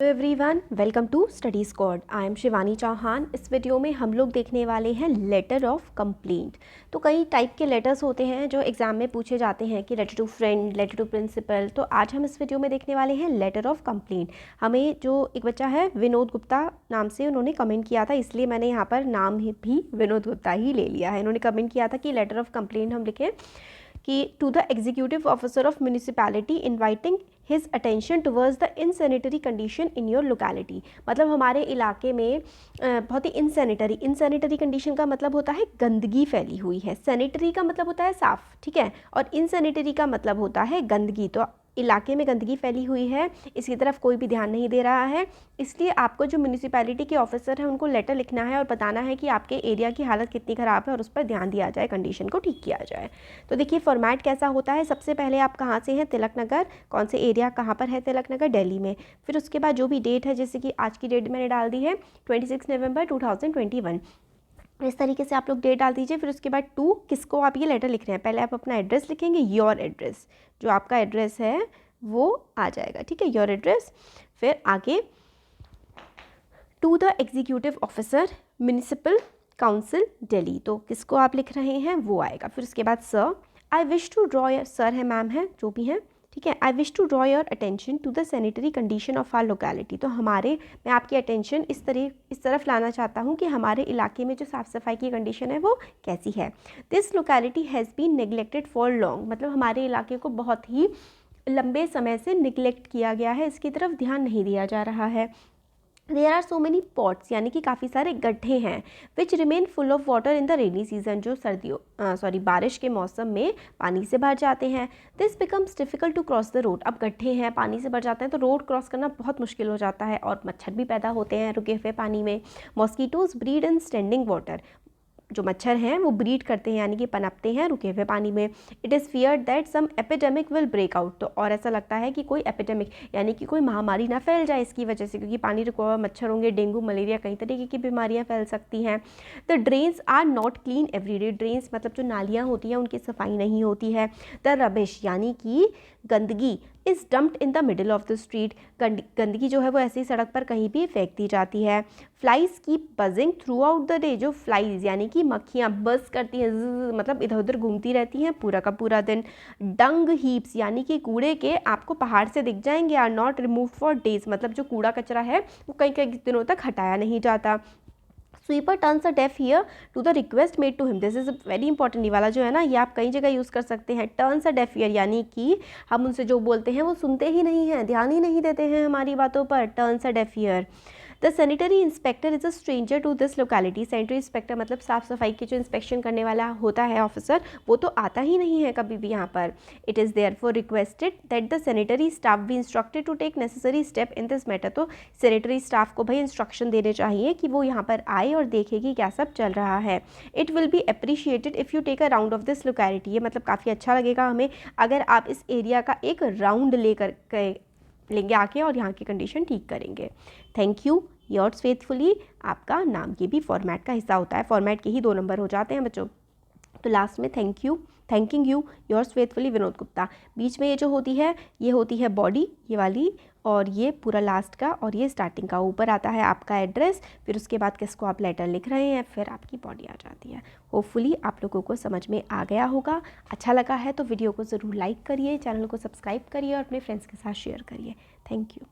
Everyone, welcome to study squad. I am Shivani Chauhan. इस video में हम लोग देखने वाले हैं लेटर ऑफ कंप्लेंट। तो कई टाइप के लेटर्स होते हैं जो एग्ज़ाम में पूछे जाते हैं कि letter to friend, letter to principal. तो आज हम इस वीडियो में देखने वाले हैं लेटर ऑफ कंप्लेंट। हमें जो एक बच्चा है विनोद गुप्ता नाम से, उन्होंने कमेंट किया था, इसलिए मैंने यहाँ पर नाम भी विनोद गुप्ता ही ले लिया है। उन्होंने कमेंट किया था कि लेटर ऑफ कंप्लेंट हम लिखें कि to the executive officer of municipality inviting his attention towards the insanitary condition in your locality. मतलब हमारे इलाके में बहुत ही इनसैनिटरी कंडीशन का मतलब होता है गंदगी फैली हुई है। सैनिटरी का मतलब होता है साफ़, ठीक है, और इनसैनिटरी का मतलब होता है गंदगी। तो इलाके में गंदगी फैली हुई है, इसकी तरफ कोई भी ध्यान नहीं दे रहा है, इसलिए आपको जो म्यूनिसिपैलिटी के ऑफिसर हैं उनको लेटर लिखना है और बताना है कि आपके एरिया की हालत कितनी ख़राब है और उस पर ध्यान दिया जाए, कंडीशन को ठीक किया जाए। तो देखिए फॉर्मेट कैसा होता है। सबसे पहले आप कहाँ से हैं, तिलक नगर। कौन से एरिया कहाँ पर है तिलक नगर, दिल्ली में। फिर उसके बाद जो भी डेट है, जैसे कि आज की डेट मैंने डाल दी है 26 नवंबर 2021। इस तरीके से आप लोग डेट डाल दीजिए। फिर उसके बाद टू किसको आप ये लेटर लिख रहे हैं, पहले आप अपना एड्रेस लिखेंगे, योर एड्रेस, जो आपका एड्रेस है वो आ जाएगा, ठीक है, योर एड्रेस। फिर आगे to the executive officer municipal council Delhi, तो किसको आप लिख रहे हैं वो आएगा। फिर उसके बाद sir, I wish to draw, sir है, मैम है, जो भी हैं, ठीक है, I wish to draw your attention to the sanitary condition of our locality. तो मैं आपकी अटेंशन इस तरफ लाना चाहता हूँ कि हमारे इलाके में जो साफ़ सफाई की कंडीशन है वो कैसी है। This locality has been neglected for long, मतलब हमारे इलाके को बहुत ही लंबे समय से निगलेक्ट किया गया है, इसकी तरफ ध्यान नहीं दिया जा रहा है। There are so many pots, यानी कि काफ़ी सारे गड्ढे हैं, which remain full of water in the rainy season, जो बारिश के मौसम में पानी से भर जाते हैं। This becomes difficult to cross the road, अब गड्ढे हैं, पानी से भर जाते हैं, तो रोड क्रॉस करना बहुत मुश्किल हो जाता है और मच्छर भी पैदा होते हैं रुके हुए पानी में। मॉस्कीटोज ब्रीड इन स्टैंडिंग वाटर, जो मच्छर हैं वो ब्रीड करते हैं, यानी कि पनपते हैं रुके हुए पानी में। It is feared that some epidemic will break out, तो और ऐसा लगता है कि कोई एपिडेमिक यानी कि कोई महामारी ना फैल जाए इसकी वजह से, क्योंकि पानी रुका हुआ मच्छर होंगे, डेंगू, मलेरिया, कई तरीके की बीमारियां फैल सकती हैं। The drains are not clean everyday, drains मतलब जो नालियाँ होती हैं उनकी सफाई नहीं होती है। द रबिश यानी कि गंदगी is dumped in the middle of the street, गंदगी जो है वो ऐसी सड़क पर कहीं भी फेंक दी जाती है। Flies keep buzzing through out the day, जो फ्लाइज यानी कि मक्खियाँ बज़ करती हैं, मतलब इधर उधर घूमती रहती हैं पूरा का पूरा दिन। डंग हीप्स यानी कि कूड़े के आपको पहाड़ से दिख जाएंगे, are not remove for days, मतलब जो कूड़ा कचरा है वो कई कई दिनों तक हटाया नहीं जाता। Sweeper turns a deaf ear to the request made to him, this is very important. ये वाला जो है ना, ये आप कई जगह यूज़ कर सकते हैं। टर्न्स अ डेफ ईयर यानी कि हम उनसे जो बोलते हैं वो सुनते ही नहीं हैं, ध्यान ही नहीं देते हैं हमारी बातों पर। Turns a deaf ear. The sanitary inspector is a stranger to this locality, sanitary inspector मतलब साफ़ सफाई की जो इंस्पेक्शन करने वाला होता है ऑफिसर, वो तो आता ही नहीं है कभी भी यहाँ पर। It is therefore requested that the sanitary staff be instructed to take necessary step in this matter, तो सैनिटरी स्टाफ को भाई इंस्ट्रक्शन देने चाहिए कि वो यहाँ पर आए और देखे कि क्या सब चल रहा है। It will be appreciated if you take a round of this locality, ये मतलब काफ़ी अच्छा लगेगा हमें अगर आप इस एरिया का एक राउंड लेंगे आके और यहाँ की कंडीशन ठीक करेंगे। थैंक यू, योर्स फेथफुली, आपका नाम ये भी फॉर्मेट का हिस्सा होता है, फॉर्मेट के ही 2 नंबर हो जाते हैं बच्चों। तो लास्ट में thanking you yours faithfully Vinod Gupta. बीच में ये जो होती है ये होती है बॉडी, ये वाली, और ये पूरा लास्ट का और ये स्टार्टिंग का। ऊपर आता है आपका एड्रेस, फिर उसके बाद किसको आप लेटर लिख रहे हैं, फिर आपकी बॉडी आ जाती है। होपफुली आप लोगों को समझ में आ गया होगा। अच्छा लगा है तो वीडियो को ज़रूर लाइक करिए, चैनल को सब्सक्राइब करिए और अपने फ्रेंड्स के साथ शेयर करिए। Thank you.